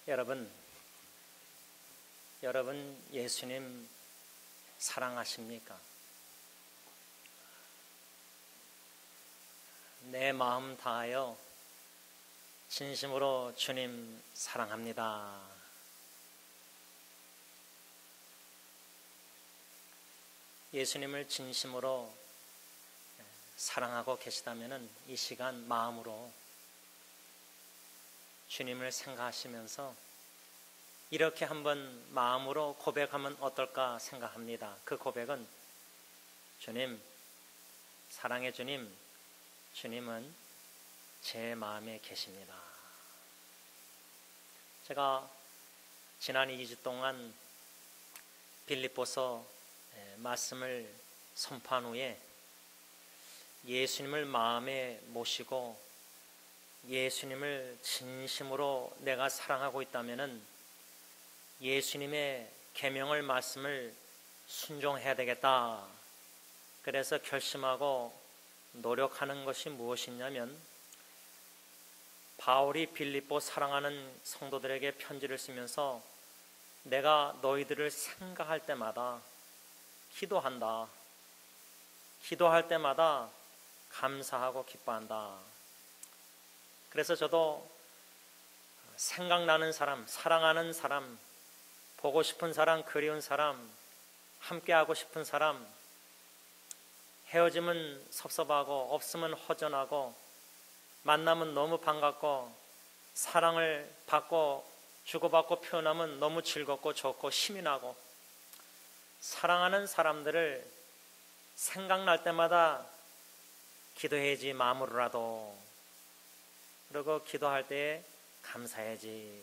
여러분 예수님 사랑하십니까? 내 마음 다하여 진심으로 주님 사랑합니다. 예수님을 진심으로 사랑하고 계시다면 이 시간 마음으로 주님을 생각하시면서 이렇게 한번 마음으로 고백하면 어떨까 생각합니다. 그 고백은 주님, 사랑의 주님, 주님은 제 마음에 계십니다. 제가 지난 2주 동안 빌립보서 말씀을 선포한 후에 예수님을 마음에 모시고 예수님을 진심으로 내가 사랑하고 있다면은 예수님의 계명을 말씀을 순종해야 되겠다. 그래서 결심하고 노력하는 것이 무엇이냐면 바울이 빌립보 사랑하는 성도들에게 편지를 쓰면서 내가 너희들을 생각할 때마다 기도한다. 기도할 때마다 감사하고 기뻐한다. 그래서 저도 생각나는 사람, 사랑하는 사람, 보고 싶은 사람, 그리운 사람, 함께하고 싶은 사람, 헤어지면 섭섭하고 없으면 허전하고 만나면 너무 반갑고 사랑을 받고 주고받고 표현하면 너무 즐겁고 좋고 힘이 나고 사랑하는 사람들을 생각날 때마다 기도해야지 마음으로라도. 그리고 기도할 때 감사해야지,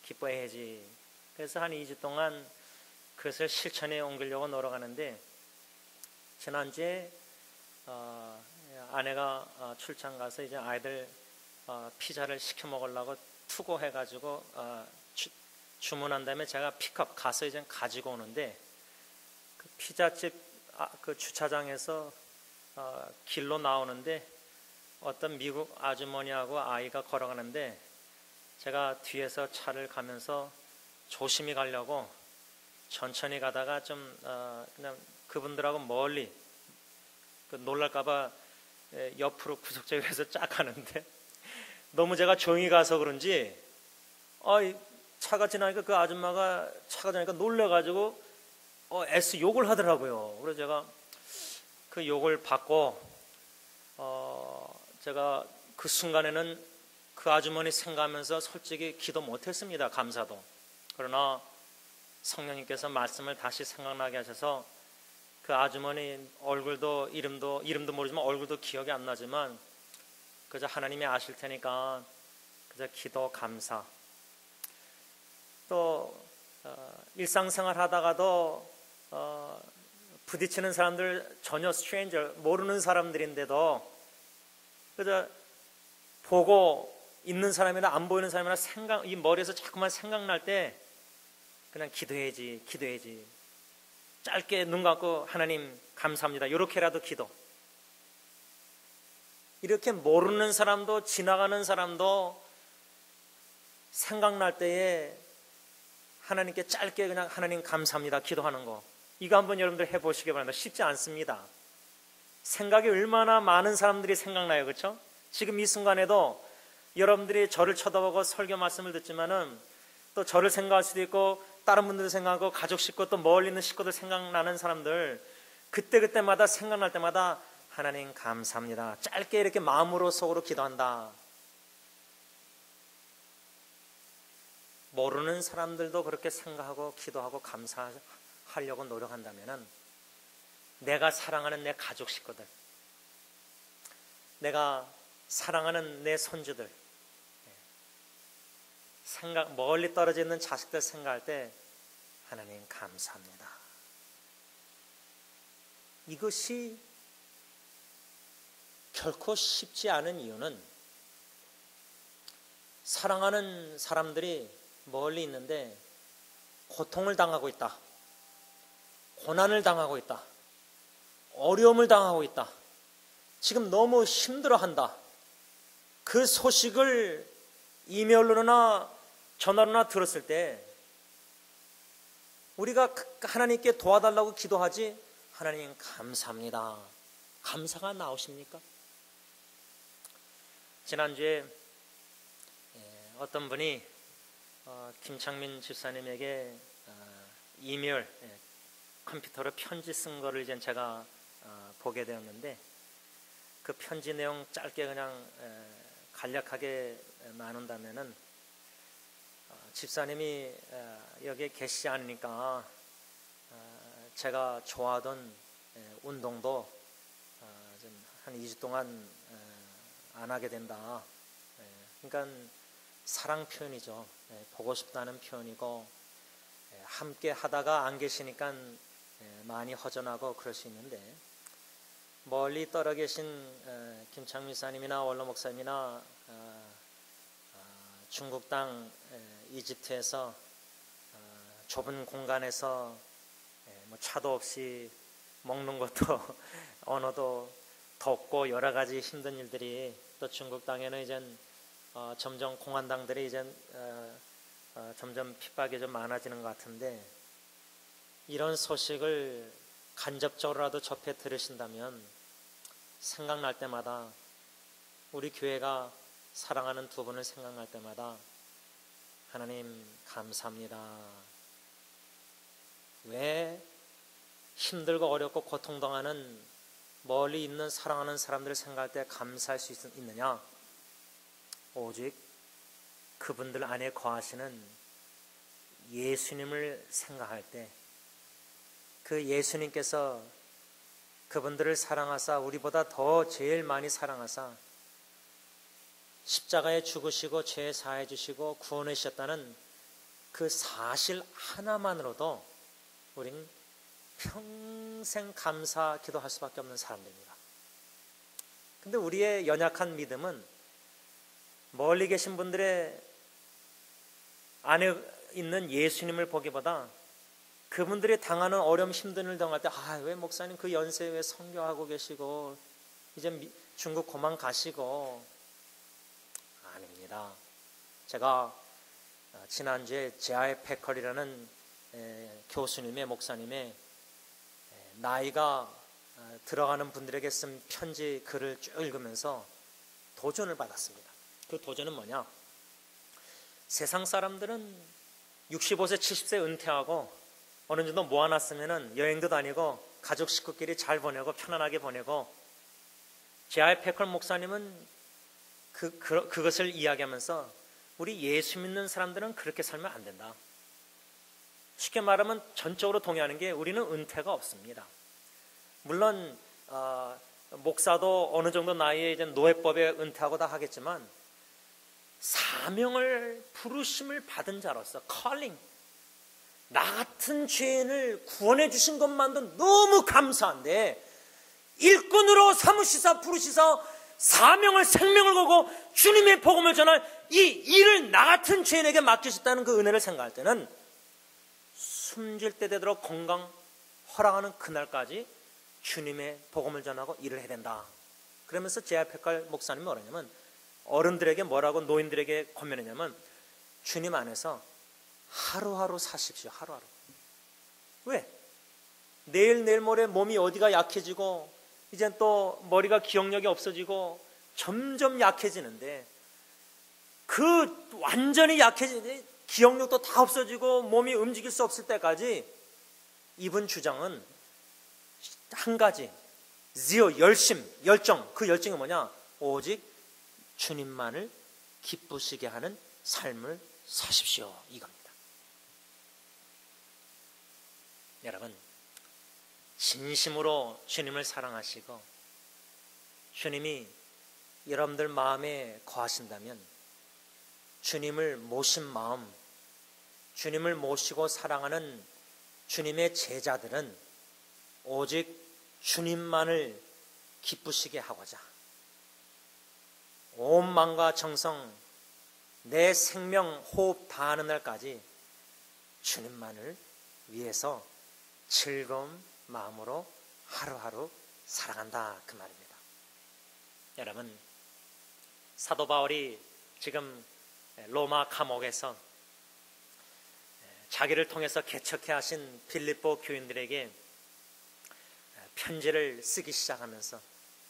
기뻐해야지. 그래서 한 2주 동안 그것을 실천에 옮기려고 노력하는데 지난주에 아내가 출장 가서 이제 아이들 피자를 시켜 먹으려고 투고해가지고 주문한 다음에 제가 픽업 가서 이제 가지고 오는데 그 피자집 그 주차장에서 길로 나오는데 어떤 미국 아주머니하고 아이가 걸어가는데 제가 뒤에서 차를 가면서 조심히 가려고 천천히 가다가 좀 그냥 그분들하고 멀리 놀랄까봐 옆으로 구석적에서 쫙 가는데 너무 제가 조용히 가서 그런지 차가 지나니까 그 아줌마가 차가 지나니까 놀래가지고 S 욕을 하더라고요. 그래서 제가 그 욕을 받고 제가 그 순간에는 그 아주머니 생각하면서 솔직히 기도 못했습니다. 감사도. 그러나 성령님께서 말씀을 다시 생각나게 하셔서 그 아주머니 얼굴도 이름도 모르지만 얼굴도 기억이 안 나지만 그저 하나님이 아실 테니까 그저 기도 감사. 또 일상생활 하다가도 부딪히는 사람들 전혀 스트레인저 모르는 사람들인데도 그저 보고 있는 사람이나 안 보이는 사람이나 이 머리에서 자꾸만 생각날 때 그냥 기도해야지 짧게 눈 감고 하나님 감사합니다 이렇게라도 기도. 이렇게 모르는 사람도 지나가는 사람도 생각날 때에 하나님께 짧게 그냥 하나님 감사합니다 기도하는 거, 이거 한번 여러분들 해보시기 바랍니다. 쉽지 않습니다. 생각이 얼마나 많은 사람들이 생각나요, 그렇죠? 지금 이 순간에도 여러분들이 저를 쳐다보고 설교 말씀을 듣지만은 또 저를 생각할 수도 있고 다른 분들도 생각하고 가족 식구 또 멀리 있는 식구들 생각나는 사람들 그때마다 생각날 때마다 하나님 감사합니다 짧게 이렇게 마음으로 속으로 기도한다. 모르는 사람들도 그렇게 생각하고 기도하고 감사하려고 노력한다면은 내가 사랑하는 내 가족 식구들, 내가 사랑하는 내 손주들, 멀리 떨어져 있는 자식들 생각할 때 하나님 감사합니다. 이것이 결코 쉽지 않은 이유는 사랑하는 사람들이 멀리 있는데 고통을 당하고 있다, 고난을 당하고 있다, 어려움을 당하고 있다, 지금 너무 힘들어한다. 그 소식을 이메일로나 전화로나 들었을 때 우리가 하나님께 도와달라고 기도하지, 하나님 감사합니다, 감사가 나오십니까? 지난주에 어떤 분이 김창민 집사님에게 이메일, 컴퓨터로 편지 쓴 거를 이제 제가 보게 되었는데, 그 편지 내용 짧게 그냥 간략하게 나눈다면은, 집사님이 여기에 계시지 않으니까 제가 좋아하던 운동도 한 2주 동안 안 하게 된다. 그러니까 사랑 표현이죠. 보고 싶다는 표현이고, 함께 하다가 안 계시니까 많이 허전하고 그럴 수 있는데, 멀리 떨어 계신 김창민 사님이나 원로 목사님이나 중국 땅 이집트에서 좁은 공간에서 뭐 차도 없이 먹는 것도 언어도 덥고 여러 가지 힘든 일들이, 또 중국 땅에는 이제 점점 공안당들이 이제 점점 핍박이 좀 많아지는 것 같은데, 이런 소식을 간접적으로라도 접해 들으신다면 생각날 때마다, 우리 교회가 사랑하는 두 분을 생각날 때마다 하나님 감사합니다. 왜 힘들고 어렵고 고통당하는 멀리 있는 사랑하는 사람들을 생각할 때 감사할 수 있느냐? 오직 그분들 안에 거하시는 예수님을 생각할 때, 그 예수님께서 그분들을 사랑하사 우리보다 더 제일 많이 사랑하사 십자가에 죽으시고 죄 사해 주시고 구원해 주셨다는 그 사실 하나만으로도 우린 평생 감사 기도할 수밖에 없는 사람들입니다. 근데 우리의 연약한 믿음은 멀리 계신 분들의 안에 있는 예수님을 보기보다 그분들이 당하는 어려움 힘든 일 당할 때, 왜 목사님 그 연세에 왜 선교하고 계시고 이제 중국 고만 가시고. 아닙니다. 제가 지난주에 제아의 패컬이라는 교수님의, 목사님의 나이가 들어가는 분들에게 쓴 편지 글을 쭉 읽으면서 도전을 받았습니다. 그 도전은 뭐냐? 세상 사람들은 65세 70세 은퇴하고 어느 정도 모아놨으면 여행도 다니고 가족 식구끼리 잘 보내고 편안하게 보내고, 제아의 패컬 목사님은 그것을 이야기하면서 우리 예수 믿는 사람들은 그렇게 살면 안 된다. 쉽게 말하면 전적으로 동의하는 게, 우리는 은퇴가 없습니다. 물론 목사도 어느 정도 나이에 이제 노예법에 은퇴하고 다 하겠지만, 사명을 부르심을 받은 자로서 calling, 나 같은 죄인을 구원해 주신 것만도 너무 감사한데, 일꾼으로 삼으시사 부르시사 사명을, 생명을 걸고 주님의 복음을 전할 이 일을 나 같은 죄인에게 맡기셨다는 그 은혜를 생각할 때는, 숨질 때 되도록 건강 허락하는 그날까지 주님의 복음을 전하고 일을 해야 된다. 그러면서 제아 패컬 목사님이 뭐라냐면, 어른들에게 뭐라고 노인들에게 권면했냐면, 주님 안에서 하루하루 사십시오. 하루하루. 왜? 내일 모레 몸이 어디가 약해지고 이제 또 머리가 기억력이 없어지고 점점 약해지는데, 그 완전히 약해지는데 기억력도 다 없어지고 몸이 움직일 수 없을 때까지 이분 주장은 한 가지, zeal, 열정. 그 열정이 뭐냐? 오직 주님만을 기쁘시게 하는 삶을 사십시오, 이겁니다. 여러분, 진심으로 주님을 사랑하시고 주님이 여러분들 마음에 거하신다면, 주님을 모신 마음, 주님을 모시고 사랑하는 주님의 제자들은 오직 주님만을 기쁘시게 하고자 온 마음과 정성, 내 생명, 호흡 다하는 날까지 주님만을 위해서 즐거운 마음으로 하루하루 살아간다, 그 말입니다. 여러분, 사도 바울이 지금 로마 감옥에서 자기를 통해서 개척해 하신 빌립보 교인들에게 편지를 쓰기 시작하면서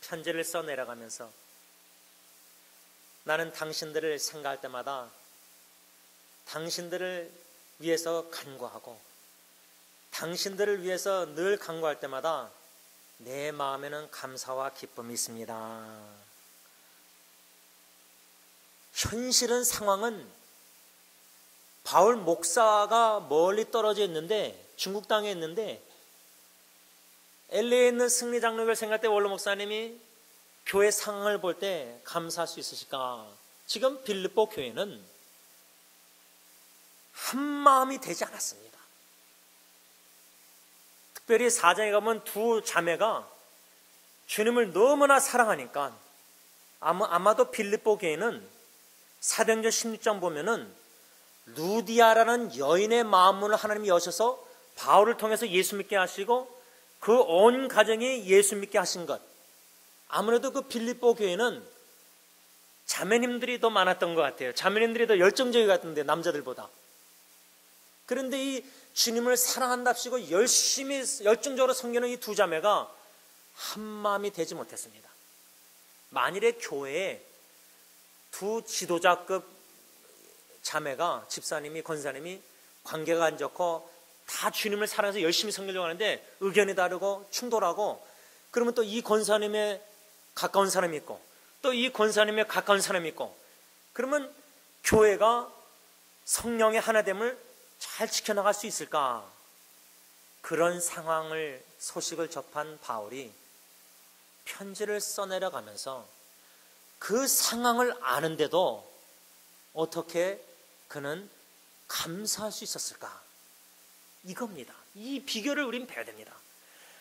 편지를 써내려가면서 나는 당신들을 생각할 때마다 당신들을 위해서 간구하고 당신들을 위해서 늘 간구할 때마다 내 마음에는 감사와 기쁨이 있습니다. 현실은 상황은 바울 목사가 멀리 떨어져 있는데 중국 땅에 있는데 LA에 있는 승리 장로교를 생각할 때 원로 목사님이 교회 상황을 볼 때 감사할 수 있으실까? 지금 빌립보 교회는 한 마음이 되지 않았습니다. 특별히 4장에 가면 두 자매가 주님을 너무나 사랑하니까 아마도 빌립보 교회는 사도행전 16장 보면은 루디아라는 여인의 마음문을 하나님이 여셔서 바울을 통해서 예수 믿게 하시고 그 온 가정이 예수 믿게 하신 것, 아무래도 그 빌립보 교회는 자매님들이 더 많았던 것 같아요. 자매님들이 더 열정적이 같은데 남자들보다. 그런데 이 주님을 사랑한답시고 열심히 열정적으로 섬기는 이 두 자매가 한 마음이 되지 못했습니다. 만일에 교회에 두 지도자급 자매가 집사님이 권사님이 관계가 안 좋고 다 주님을 사랑해서 열심히 섬기려고 하는데 의견이 다르고 충돌하고 그러면 또 이 권사님의 가까운 사람이 있고 또 이 권사님의 가까운 사람이 있고 그러면 교회가 성령의 하나됨을 잘 지켜나갈 수 있을까? 그런 소식을 접한 바울이 편지를 써내려가면서 그 상황을 아는데도 어떻게 그는 감사할 수 있었을까? 이겁니다. 이 비결을 우린 배워야 됩니다.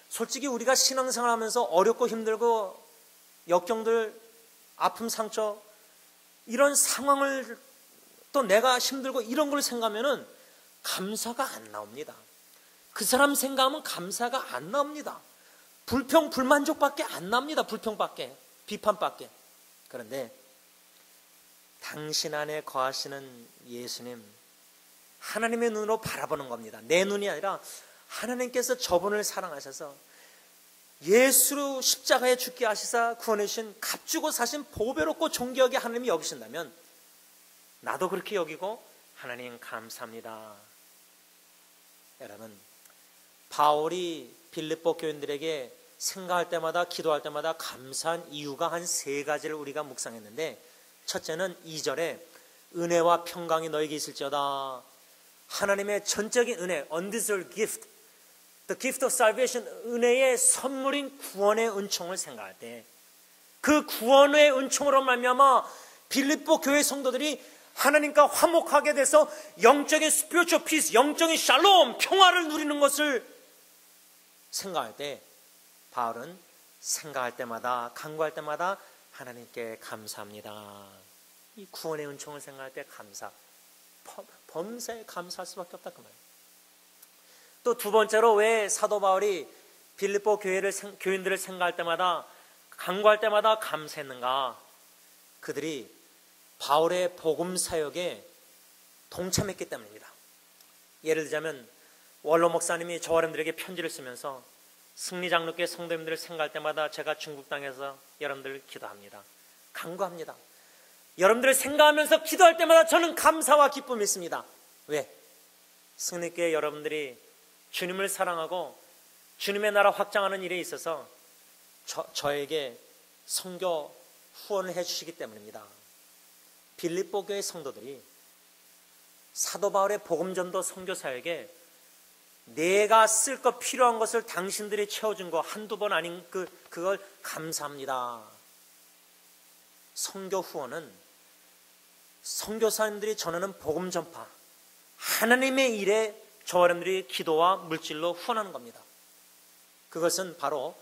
솔직히 우리가 신앙생활 하면서 어렵고 힘들고 역경들, 아픔, 상처 이런 상황을 또 내가 힘들고 이런 걸 생각하면은 감사가 안 나옵니다. 그 사람 생각하면 감사가 안 나옵니다. 불평, 불만족밖에 안 납니다. 불평밖에, 비판밖에. 그런데 당신 안에 거하시는 예수님, 하나님의 눈으로 바라보는 겁니다. 내 눈이 아니라 하나님께서 저분을 사랑하셔서 예수로 십자가에 죽게 하시사 구원해 주신 값주고 사신 보배롭고 존귀하게 하나님이 여기신다면 나도 그렇게 여기고 하나님 감사합니다. 여러분, 바울이 빌립보 교인들에게 생각할 때마다 기도할 때마다 감사한 이유가 한 세 가지를 우리가 묵상했는데, 첫째는 2절에 은혜와 평강이 너에게 있을지어다. 하나님의 전적인 은혜, undeserved gift, the gift of salvation, 은혜의 선물인 구원의 은총을 생각할 때 그 구원의 은총으로 말미암아 빌립보 교회 성도들이 하나님과 화목하게 돼서 영적인 spiritual peace, 영적인 샬롬, 평화를 누리는 것을 생각할 때 바울은 생각할 때마다, 간구할 때마다 하나님께 감사합니다. 이 구원의 은총을 생각할 때 감사, 범사에 감사할 수밖에 없다 그 말이에요. 또 두 번째로 왜 사도 바울이 빌립보 교인들을 생각할 때마다, 간구할 때마다 감사했는가? 그들이 바울의 복음 사역에 동참했기 때문입니다. 예를 들자면 원로 목사님이 저 여러분들에게 편지를 쓰면서 승리 장로교회 성도님들을 생각할 때마다 제가 중국 땅에서 여러분들을 기도합니다. 간구합니다. 여러분들을 생각하면서 기도할 때마다 저는 감사와 기쁨이 있습니다. 왜? 승리교회 여러분들이 주님을 사랑하고 주님의 나라 확장하는 일에 있어서 저에게 선교 후원을 해주시기 때문입니다. 빌립보 교회 성도들이 사도 바울의 복음전도 선교 사역에 내가 쓸 것 필요한 것을 당신들이 채워준 거 한두 번 아닌 그걸 감사합니다. 선교 후원은 선교사님들이 전하는 복음 전파, 하나님의 일에 저 여러분들이 기도와 물질로 후원하는 겁니다. 그것은 바로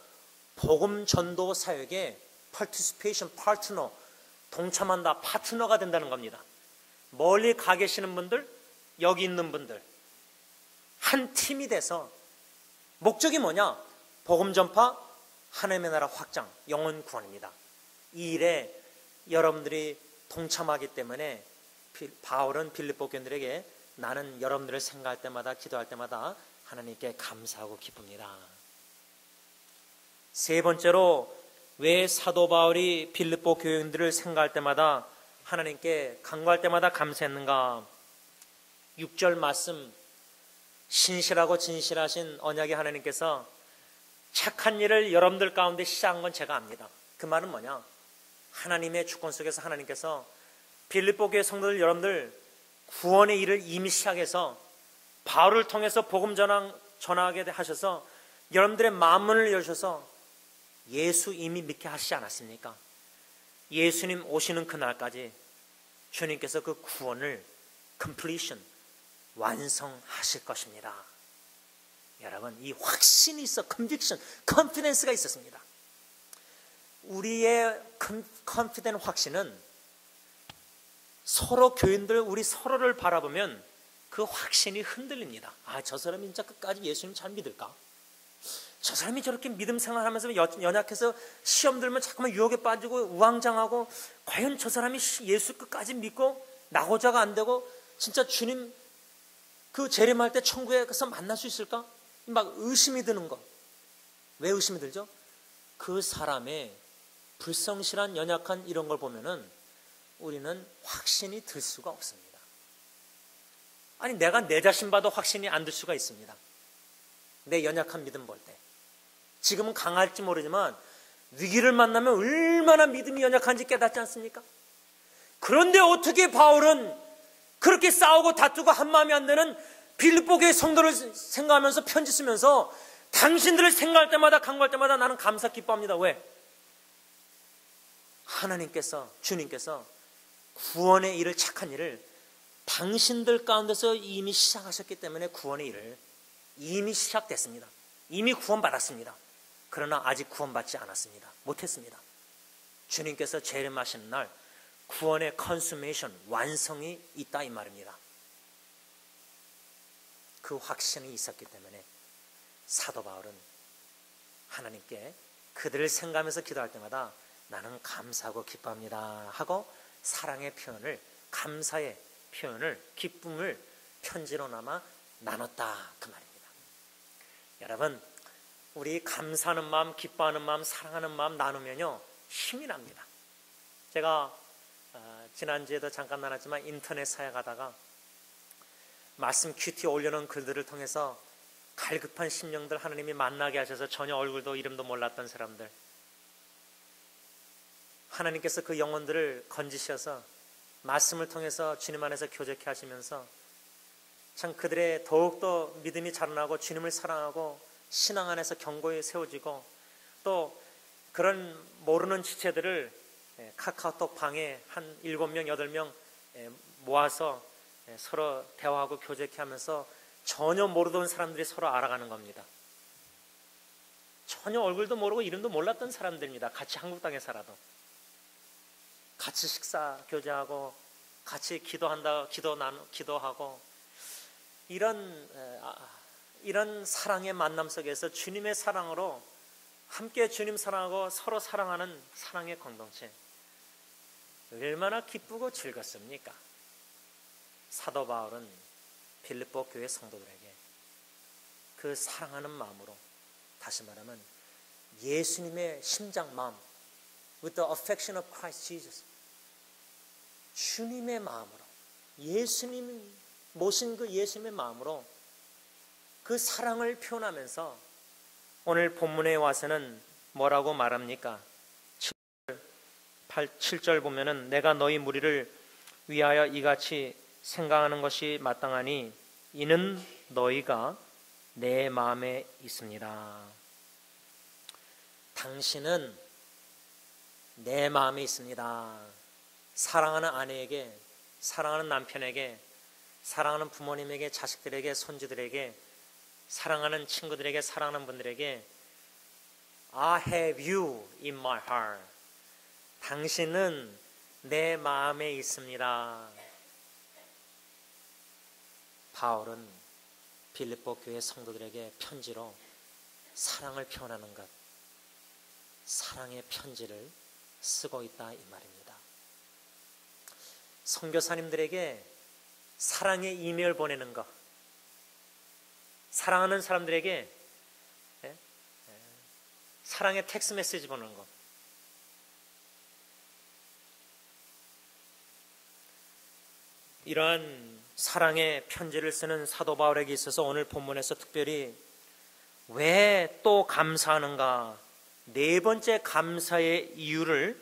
복음 전도 사역의 participation, 파트너, 동참한다, 파트너가 된다는 겁니다. 멀리 가 계시는 분들, 여기 있는 분들 한 팀이 돼서 목적이 뭐냐? 복음 전파, 하나님의 나라 확장, 영혼 구원입니다. 이 일에 여러분들이 동참하기 때문에 바울은 빌립보 교인들에게 나는 여러분들을 생각할 때마다 기도할 때마다 하나님께 감사하고 기쁩니다. 세 번째로 왜 사도 바울이 빌립보 교인들을 생각할 때마다 하나님께 간구할 때마다 감사했는가? 6절 말씀, 신실하고 진실하신 언약의 하나님께서 착한 일을 여러분들 가운데 시작한 건 제가 압니다. 그 말은 뭐냐? 하나님의 주권 속에서 하나님께서 빌립보 교회 성도들 여러분들 구원의 일을 이미 시작해서 바울을 통해서 복음 전하게 하셔서 여러분들의 마음문을 열셔서 예수 이미 믿게 하시지 않았습니까? 예수님 오시는 그날까지 주님께서 그 구원을 completion, 완성하실 것입니다. 여러분, 이 확신이 있어, conviction, confidence가 있었습니다. 우리의 confident 확신은 서로 교인들, 우리 서로를 바라보면 그 확신이 흔들립니다. 아, 저 사람이 진짜 끝까지 예수님 잘 믿을까? 저 사람이 저렇게 믿음 생활하면서 연약해서 시험 들면 자꾸만 유혹에 빠지고 우왕좌왕하고 과연 저 사람이 예수 끝까지 믿고 나고자가 안 되고 진짜 주님 그 재림할 때 천국에 가서 만날 수 있을까? 막 의심이 드는 것. 왜 의심이 들죠? 그 사람의 불성실한 연약한 이런 걸 보면은 우리는 확신이 들 수가 없습니다. 아니 내가 내 자신 봐도 확신이 안 들 수가 있습니다. 내 연약한 믿음 볼 때. 지금은 강할지 모르지만 위기를 만나면 얼마나 믿음이 연약한지 깨닫지 않습니까? 그런데 어떻게 바울은 그렇게 싸우고 다투고 한마음이 안 되는 빌립보 교회 성도를 생각하면서 편지 쓰면서 당신들을 생각할 때마다 간구할 때마다 나는 감사 기뻐합니다. 왜? 하나님께서 주님께서 구원의 일을 착한 일을 당신들 가운데서 이미 시작하셨기 때문에 구원의 일을 이미 시작됐습니다. 이미 구원받았습니다. 그러나 아직 구원받지 않았습니다. 못했습니다. 주님께서 재림하시는 날 구원의 컨수메이션, 완성이 있다 이 말입니다. 그 확신이 있었기 때문에 사도 바울은 하나님께 그들을 생각하면서 기도할 때마다 나는 감사하고 기뻐합니다 하고 사랑의 표현을, 감사의 표현을, 기쁨을 편지로 남아 나눴다 그 말입니다. 여러분, 우리 감사하는 마음, 기뻐하는 마음, 사랑하는 마음 나누면요 힘이 납니다. 제가 지난주에도 잠깐 나눴지만 인터넷 사역하다가 말씀 큐티 올려놓은 글들을 통해서 갈급한 심령들 하나님이 만나게 하셔서 전혀 얼굴도 이름도 몰랐던 사람들, 하나님께서 그 영혼들을 건지셔서 말씀을 통해서 주님 안에서 교제케 하시면서 참 그들의 더욱더 믿음이 자라나고 주님을 사랑하고 신앙 안에서 견고히 세워지고 또 그런 모르는 지체들을 카카오톡 방에 한 7명, 8명 모아서 서로 대화하고 교제케 하면서 전혀 모르던 사람들이 서로 알아가는 겁니다. 전혀 얼굴도 모르고 이름도 몰랐던 사람들입니다. 같이 한국 땅에 살아도. 같이 식사 교제하고 같이 기도하고 이런 사랑의 만남 속에서 주님의 사랑으로 함께 주님 사랑하고 서로 사랑하는 사랑의 공동체, 얼마나 기쁘고 즐겁습니까? 사도 바울은 빌립보 교회 성도들에게 그 사랑하는 마음으로, 다시 말하면 예수님의 심장 마음, with the affection of Christ Jesus, 주님의 마음으로, 예수님 모신 그 예수님의 마음으로 그 사랑을 표현하면서 오늘 본문에 와서는 뭐라고 말합니까? 7절 보면은 내가 너희 무리를 위하여 이같이 생각하는 것이 마땅하니 이는 너희가 내 마음에 있습니다. 당신은 내 마음에 있습니다. 사랑하는 아내에게, 사랑하는 남편에게, 사랑하는 부모님에게, 자식들에게, 손주들에게, 사랑하는 친구들에게, 사랑하는 분들에게 I have you in my heart. 당신은 내 마음에 있습니다. 바울은 빌립보 교회 성도들에게 편지로 사랑을 표현하는 것, 사랑의 편지를 쓰고 있다 이 말입니다. 선교사님들에게 사랑의 이메일 보내는 거, 사랑하는 사람들에게 사랑의 텍스트 메시지 보내는 거. 이러한 사랑의 편지를 쓰는 사도 바울에게 있어서 오늘 본문에서 특별히 왜 또 감사하는가, 네 번째 감사의 이유를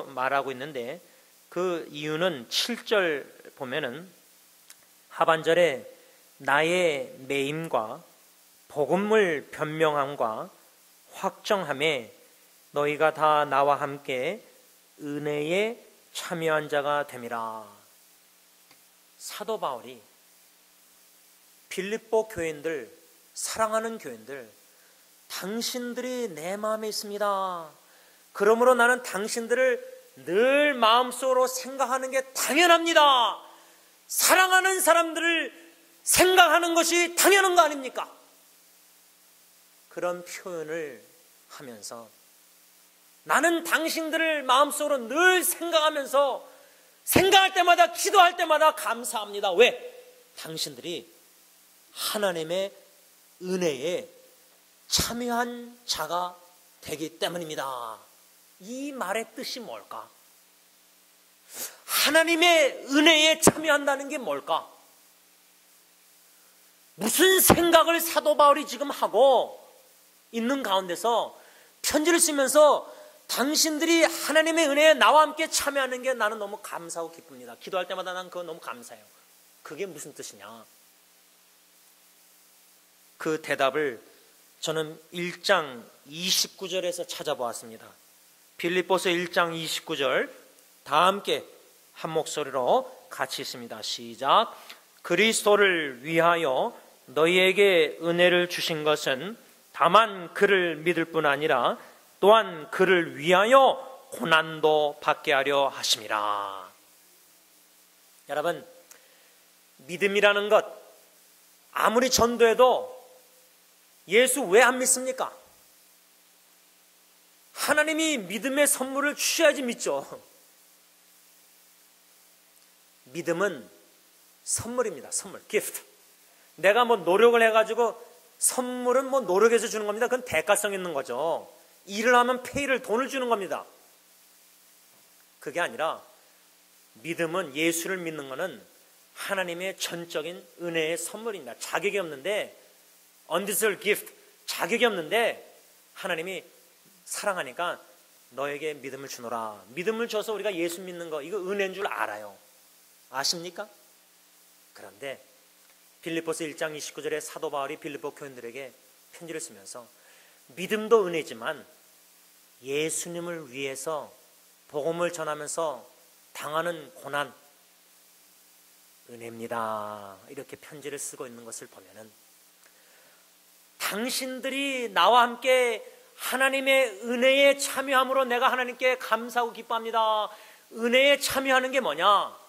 말하고 있는데, 그 이유는 7절 보면은 하반절에 나의 매임과 복음을 변명함과 확정함에 너희가 다 나와 함께 은혜에 참여한 자가 됨이라. 사도 바울이 빌립보 교인들, 사랑하는 교인들, 당신들이 내 마음에 있습니다. 그러므로 나는 당신들을 늘 마음속으로 생각하는 게 당연합니다. 사랑하는 사람들을 생각하는 것이 당연한 거 아닙니까? 그런 표현을 하면서 나는 당신들을 마음속으로 늘 생각하면서 생각할 때마다, 기도할 때마다 감사합니다. 왜? 당신들이 하나님의 은혜에 참여한 자가 되기 때문입니다. 이 말의 뜻이 뭘까? 하나님의 은혜에 참여한다는 게 뭘까? 무슨 생각을 사도 바울이 지금 하고 있는 가운데서 편지를 쓰면서 당신들이 하나님의 은혜에 나와 함께 참여하는 게 나는 너무 감사하고 기쁩니다. 기도할 때마다 난 그거 너무 감사해요. 그게 무슨 뜻이냐? 그 대답을 저는 1장 29절에서 찾아보았습니다. 빌립보서 1장 29절 다 함께 한 목소리로 같이 있습니다. 시작. 그리스도를 위하여 너희에게 은혜를 주신 것은 다만 그를 믿을 뿐 아니라 또한 그를 위하여 고난도 받게 하려 하심이라. 여러분, 믿음이라는 것 아무리 전도해도 예수 왜 안 믿습니까? 하나님이 믿음의 선물을 주셔야지 믿죠. 믿음은 선물입니다. 선물, gift. 내가 뭐 노력을 해가지고, 선물은 뭐 노력해서 주는 겁니다. 그건 대가성 있는 거죠. 일을 하면 페이를, 돈을 주는 겁니다. 그게 아니라 믿음은, 예수를 믿는 것은 하나님의 전적인 은혜의 선물입니다. 자격이 없는데, undeserved gift, 자격이 없는데 하나님이 사랑하니까 너에게 믿음을 주노라. 믿음을 줘서 우리가 예수 믿는 거, 이거 은혜인 줄 알아요. 아십니까? 그런데 빌립보서 1장 29절에 사도 바울이 빌립보 교인들에게 편지를 쓰면서 믿음도 은혜지만 예수님을 위해서 복음을 전하면서 당하는 고난, 은혜입니다. 이렇게 편지를 쓰고 있는 것을 보면은 당신들이 나와 함께 하나님의 은혜에 참여함으로 내가 하나님께 감사하고 기뻐합니다. 은혜에 참여하는 게 뭐냐?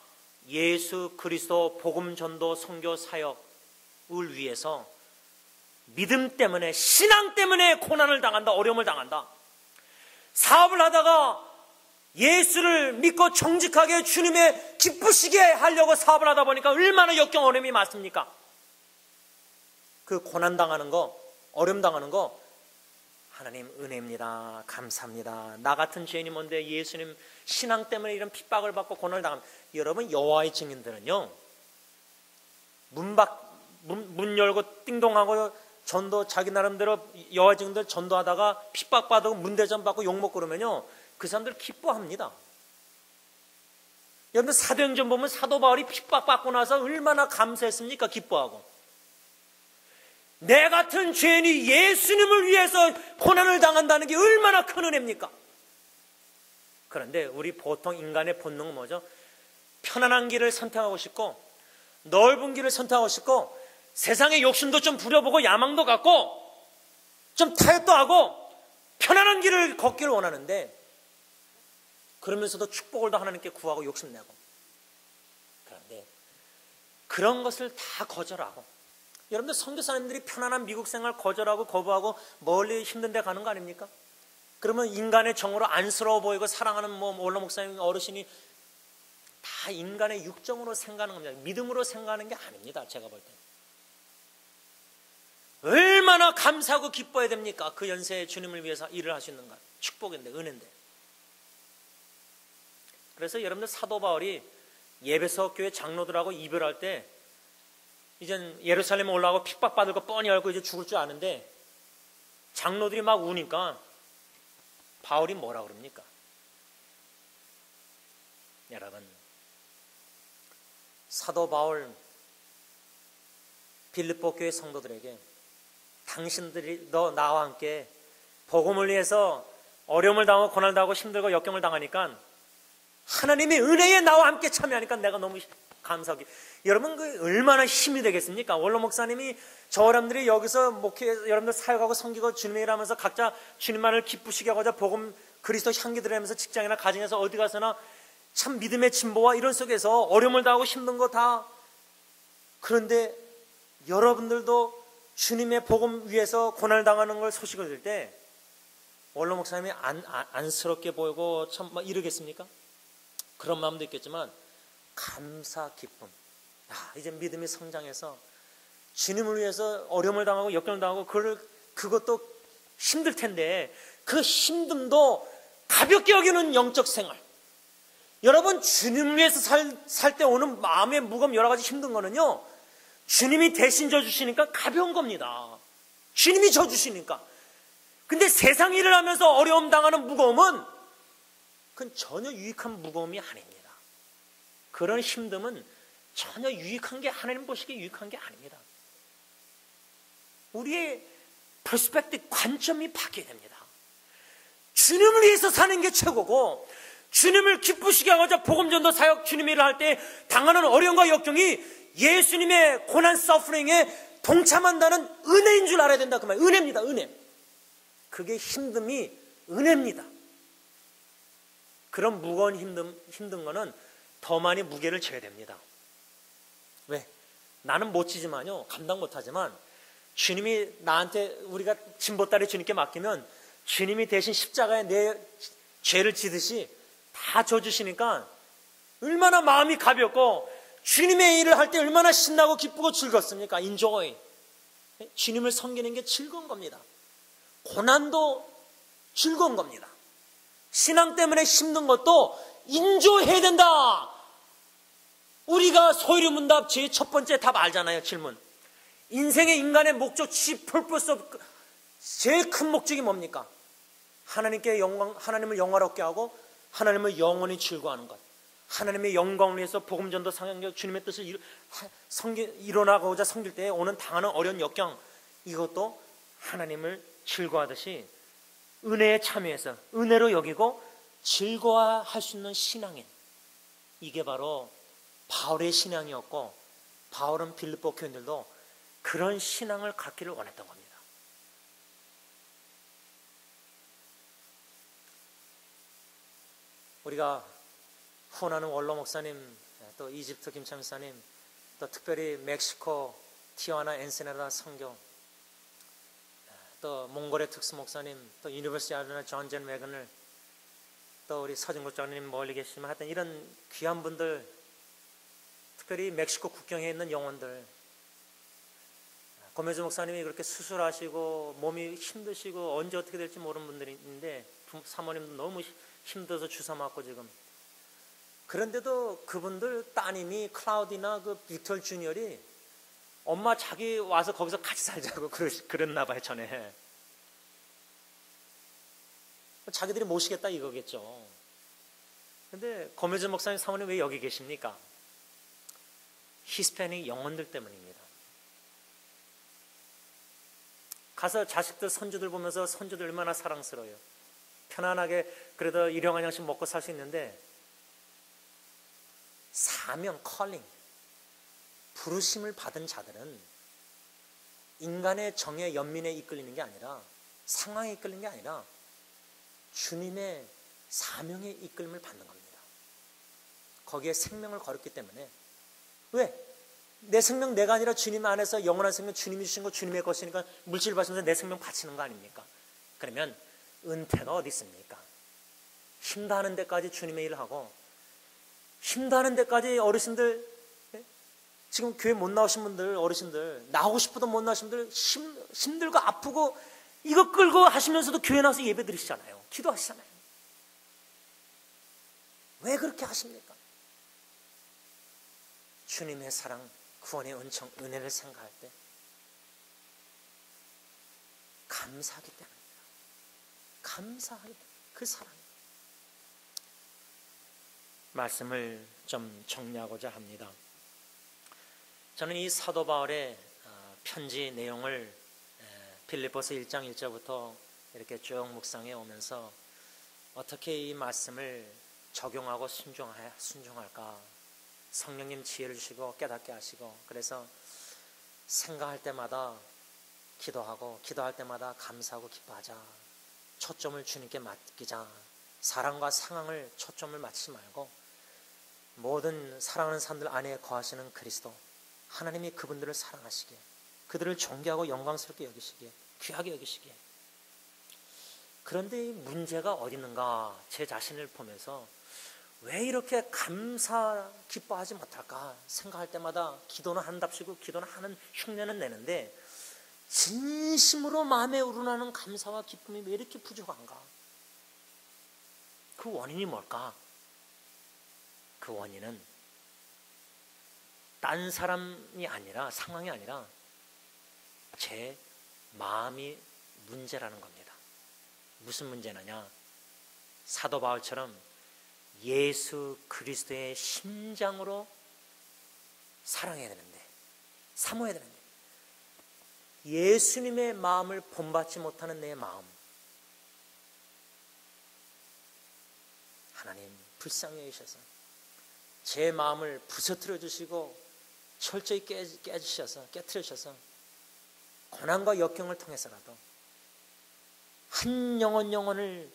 예수 그리스도 복음 전도 선교 사역을 위해서 믿음 때문에, 신앙 때문에 고난을 당한다, 어려움을 당한다. 사업을 하다가 예수를 믿고 정직하게 주님의 기쁘시게 하려고 사업을 하다 보니까 얼마나 역경 어려움이 많습니까? 그 고난 당하는 거, 어려움 당하는 거 하나님 은혜입니다. 감사합니다. 나 같은 죄인이 뭔데 예수님 신앙 때문에 이런 핍박을 받고 고난을 당합니다. 여러분, 여호와의 증인들은요, 문 열고 띵동하고 전도, 자기 나름대로 여호와의 증인들 전도하다가 핍박받고 문대전 받고 욕먹고 그러면요, 그 사람들 기뻐합니다. 여러분들 사도행전 보면 사도 바울이 핍박받고 나서 얼마나 감사했습니까? 기뻐하고. 내 같은 죄인이 예수님을 위해서 고난을 당한다는 게 얼마나 큰 은혜입니까? 그런데 우리 보통 인간의 본능은 뭐죠? 편안한 길을 선택하고 싶고, 넓은 길을 선택하고 싶고, 세상의 욕심도 좀 부려보고 야망도 갖고 좀 타협도 하고 편안한 길을 걷기를 원하는데, 그러면서도 축복을 더 하나님께 구하고 욕심내고. 그런데 그런 것을 다 거절하고, 여러분들 선교사님들이 편안한 미국 생활 거절하고 거부하고 멀리 힘든 데 가는 거 아닙니까? 그러면 인간의 정으로 안쓰러워 보이고 사랑하는 원로 목사님 어르신이 다 다 인간의 육정으로 생각하는 겁니다. 믿음으로 생각하는 게 아닙니다. 제가 볼 때. 얼마나 감사하고 기뻐야 됩니까? 그 연세에 주님을 위해서 일을 할 수 있는가. 축복인데, 은혜인데. 그래서 여러분들 사도 바울이 예배소 교회 장로들하고 이별할 때 이젠 예루살렘에 올라가고 핍박받을 거 뻔히 알고 이제 죽을 줄 아는데 장로들이 막 우니까 바울이 뭐라 그럽니까? 여러분, 사도 바울 빌립보 교회 성도들에게 당신들이 나와 함께 복음을 위해서 어려움을 당하고 고난을 당하고 힘들고 역경을 당하니까 하나님의 은혜에 나와 함께 참여하니까 내가 너무 감사하게. 여러분, 그 얼마나 힘이 되겠습니까? 원로 목사님이 저 여러분들이 여기서 목회, 여러분들 사역하고 섬기고 주님의 일하면서 각자 주님만을 기쁘시게 하고자 복음 그리스도 향기 들으면서 직장이나 가정에서 어디 가서나 참 믿음의 진보와 이런 속에서 어려움을 당하고 힘든 거 다. 그런데 여러분들도 주님의 복음 위해서 고난을 당하는 걸 소식을 들을 때 원로 목사님이 안쓰럽게 보이고 참 막 이러겠습니까? 그런 마음도 있겠지만 감사 기쁨. 이제 믿음이 성장해서 주님을 위해서 어려움을 당하고 역경을 당하고 그것도 힘들 텐데 그 힘듦도 가볍게 여기는 영적 생활. 여러분, 주님을 위해서 살 때 오는 마음의 무거움 여러 가지 힘든 거는요, 주님이 대신 져주시니까 가벼운 겁니다. 주님이 져주시니까. 근데 세상 일을 하면서 어려움 당하는 무거움은 그건 전혀 유익한 무거움이 아닙니다. 그런 힘듦은 전혀 유익한 게, 하나님 보시기에 유익한 게 아닙니다. 우리의 퍼스펙티브, 관점이 바뀌어야 됩니다. 주님을 위해서 사는 게 최고고, 주님을 기쁘시게 하고자 복음전도 사역 주님의 일을 할 때 당하는 어려움과 역경이 예수님의 고난 서프링에 동참한다는 은혜인 줄 알아야 된다. 그 말, 은혜입니다. 은혜. 그게 힘듦이 은혜입니다. 그런 무거운 힘든 거는 더 많이 무게를 져야 됩니다. 왜? 나는 못 지지만요, 감당 못하지만 주님이 나한테, 우리가 진보다리 주님께 맡기면 주님이 대신 십자가에 내 죄를 지듯이 다 져주시니까 얼마나 마음이 가볍고 주님의 일을 할 때 얼마나 신나고 기쁘고 즐겁습니까? 인조이. 주님을 섬기는 게 즐거운 겁니다. 고난도 즐거운 겁니다. 신앙 때문에 힘든 것도 인조해야 된다. 우리가 소유리 문답 제 첫 번째 답 알잖아요. 질문. 인생의 인간의 목적, purpose of, 제일 큰 목적이 뭡니까? 하나님을 영화롭게 하고 하나님을 영원히 즐거워하는 것. 하나님의 영광을 위해서 복음전도 상향력, 주님의 뜻을 일어나고자 섬길 때 오는 당하는 어려운 역경, 이것도 하나님을 즐거워하듯이 은혜에 참여해서 은혜로 여기고 즐거워할 수 있는 신앙인. 이게 바로 바울의 신앙이었고, 바울은 빌립보 교인들도 그런 신앙을 갖기를 원했던 겁니다. 우리가 후원하는 원로 목사님, 또 이집트 김창 목사님, 또 특별히 멕시코 티와나 엔세나다 선교, 또 몽골의 특수 목사님, 또 유니버시티 아리조나 존 매건을, 또 우리 서진국 장로님 멀리 계시지만 하여튼 이런 귀한 분들, 특별히 멕시코 국경에 있는 영혼들, 고메즈 목사님이 그렇게 수술하시고 몸이 힘드시고 언제 어떻게 될지 모르는 분들이 있는데, 사모님도 너무 힘들어서 주사 맞고 지금. 그런데도 그분들 따님이 클라우디나 그 빅터 주니어리 엄마 자기 와서 거기서 같이 살자고 그랬나 봐요, 전에. 자기들이 모시겠다 이거겠죠. 근데 고메즈 목사님 사모님 왜 여기 계십니까? 히스패닉 영혼들 때문입니다. 가서 자식들, 선주들 보면서 선주들 얼마나 사랑스러워요. 편안하게 그래도 일용한 양식 먹고 살 수 있는데, 사명, 컬링, 부르심을 받은 자들은 인간의 정의, 연민에 이끌리는 게 아니라, 상황에 이끌리는 게 아니라 주님의 사명에 이끌림을 받는 겁니다. 거기에 생명을 걸었기 때문에. 왜? 내 생명 내가 아니라 주님 안에서 영원한 생명, 주님이 주신 거 주님의 것이니까 물질 받으면서 내 생명 바치는 거 아닙니까? 그러면 은퇴가 어디 있습니까? 힘다하는 데까지 주님의 일을 하고 힘다는 데까지 어르신들, 지금 교회 못 나오신 분들, 어르신들, 나오고 싶어도 못 나오신 분들, 힘들고 아프고 이거 끌고 하시면서도 교회 나와서 예배 드리시잖아요. 기도하시잖아요. 왜 그렇게 하십니까? 주님의 사랑, 구원의 은총, 은혜를 생각할 때 감사하기 때문입니다. 감사하기 때문에 그 사랑. 말씀을 좀 정리하고자 합니다. 저는 이 사도 바울의 편지 내용을 빌립보서 1장 1절부터 이렇게 쭉 묵상해 오면서 어떻게 이 말씀을 적용하고 순종할까? 성령님 지혜를 주시고 깨닫게 하시고, 그래서 생각할 때마다 기도하고, 기도할 때마다 감사하고 기뻐하자. 초점을 주님께 맡기자. 사랑과 상황을 초점을 맞추지 말고 모든 사랑하는 사람들 안에 거하시는 그리스도, 하나님이 그분들을 사랑하시기에, 그들을 존귀하고 영광스럽게 여기시기에, 귀하게 여기시기에. 그런데 이 문제가 어디 있는가? 제 자신을 보면서 왜 이렇게 감사 기뻐하지 못할까 생각할 때마다 기도는 한답시고 기도는 하는 흉내는 내는데 진심으로 마음에 우러나는 감사와 기쁨이 왜 이렇게 부족한가? 그 원인이 뭘까? 그 원인은 딴 사람이 아니라, 상황이 아니라 제 마음이 문제라는 겁니다. 무슨 문제냐냐? 사도 바울처럼 예수 그리스도의 심장으로 사랑해야 되는데, 사모해야 되는데, 예수님의 마음을 본받지 못하는 내 마음, 하나님 불쌍히 여기셔서 제 마음을 부서뜨려 주시고 철저히 깨뜨려 주셔서 고난과 역경을 통해서라도 한 영혼을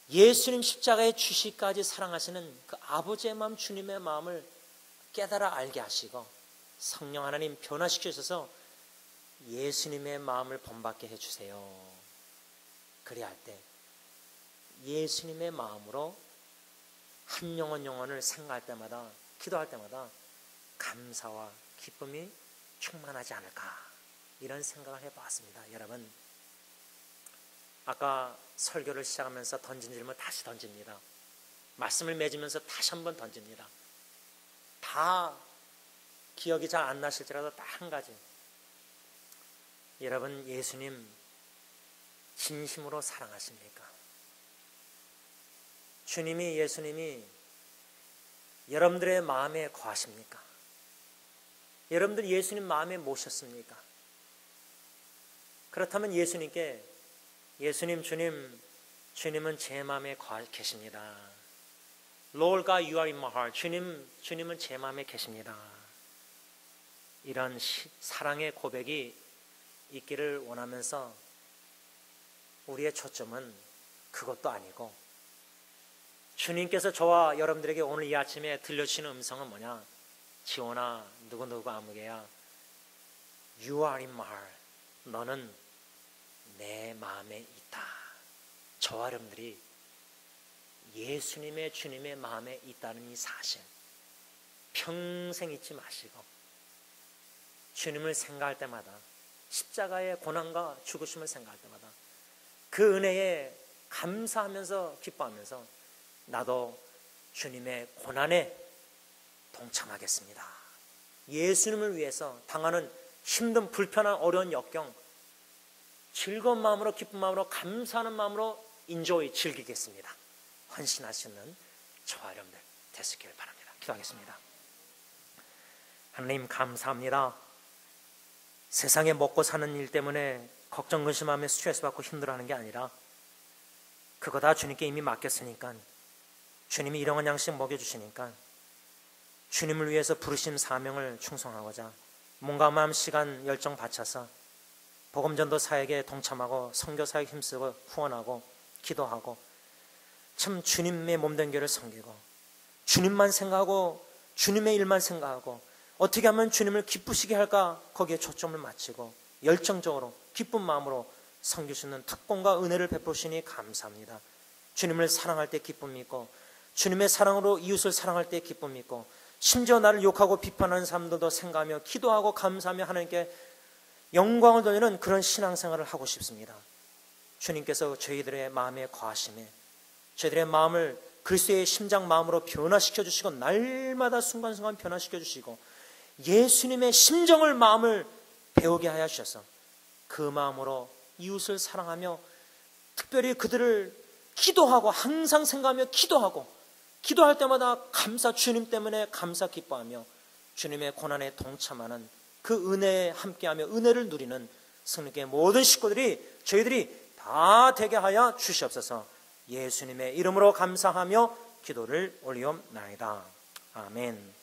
예수님 십자가의 주시까지 사랑하시는 그 아버지의 마음, 주님의 마음을 깨달아 알게 하시고 성령 하나님 변화시키셔서 예수님의 마음을 본받게 해주세요. 그리할 때 예수님의 마음으로 한 영혼을 생각할 때마다, 기도할 때마다 감사와 기쁨이 충만하지 않을까, 이런 생각을 해봤습니다. 여러분, 아까 설교를 시작하면서 던진 질문 다시 던집니다. 말씀을 맺으면서 다시 한번 던집니다. 다 기억이 잘 안 나실지라도 딱 한 가지. 여러분, 예수님 진심으로 사랑하십니까? 주님이, 예수님이 여러분들의 마음에 거하십니까? 여러분들 예수님 마음에 모셨습니까? 그렇다면 예수님께, 예수님, 주님은 제 마음에 계십니다. Lord God, you are in my heart. 주님은 제 마음에 계십니다. 이런 사랑의 고백이 있기를 원하면서 우리의 초점은 그것도 아니고, 주님께서 저와 여러분들에게 오늘 이 아침에 들려주시는 음성은 뭐냐? 지원아, 누구누구 아무개야, You are in my heart. 너는 내 마음에 있다. 저와 여러분들이 예수님의, 주님의 마음에 있다는 이 사실 평생 잊지 마시고, 주님을 생각할 때마다, 십자가의 고난과 죽으심을 생각할 때마다 그 은혜에 감사하면서 기뻐하면서 나도 주님의 고난에 동참하겠습니다. 예수님을 위해서 당하는 힘든, 불편한, 어려운 역경 즐거운 마음으로, 기쁜 마음으로, 감사하는 마음으로 인조히 즐기겠습니다. 헌신할 수 있는 저와 여러분들 되시길 바랍니다. 기도하겠습니다. 하나님, 감사합니다. 세상에 먹고 사는 일 때문에 걱정, 근심하며 스트레스 받고 힘들어하는 게 아니라 그거 다 주님께 이미 맡겼으니까, 주님이 일용할 양식 먹여주시니까 주님을 위해서 부르신 사명을 충성하고자 몸과 마음, 시간, 열정 바쳐서 복음전도 사역에 동참하고 선교 사역 힘쓰고 후원하고 기도하고 참 주님의 몸된 교회를 섬기고 주님만 생각하고 주님의 일만 생각하고 어떻게 하면 주님을 기쁘시게 할까, 거기에 초점을 맞추고 열정적으로 기쁜 마음으로 섬길 수 있는 특권과 은혜를 베푸시니 감사합니다. 주님을 사랑할 때 기쁨이 있고 주님의 사랑으로 이웃을 사랑할 때 기쁨이 있고, 심지어 나를 욕하고 비판하는 사람들도 생각하며 기도하고 감사하며 하나님께 영광을 돌리는 그런 신앙생활을 하고 싶습니다. 주님께서 저희들의 마음에 거하심에 저희들의 마음을 그리스도의 심장 마음으로 변화시켜 주시고, 날마다 순간순간 변화시켜 주시고, 예수님의 심정을 마음을 배우게 하여 주셔서 그 마음으로 이웃을 사랑하며 특별히 그들을 기도하고, 항상 생각하며 기도하고, 기도할 때마다 감사, 주님 때문에 감사 기뻐하며 주님의 고난에 동참하는 그 은혜에 함께하며 은혜를 누리는 성령의 모든 식구들이 저희들이 다 되게 하여 주시옵소서. 예수님의 이름으로 감사하며 기도를 올리옵나이다. 아멘.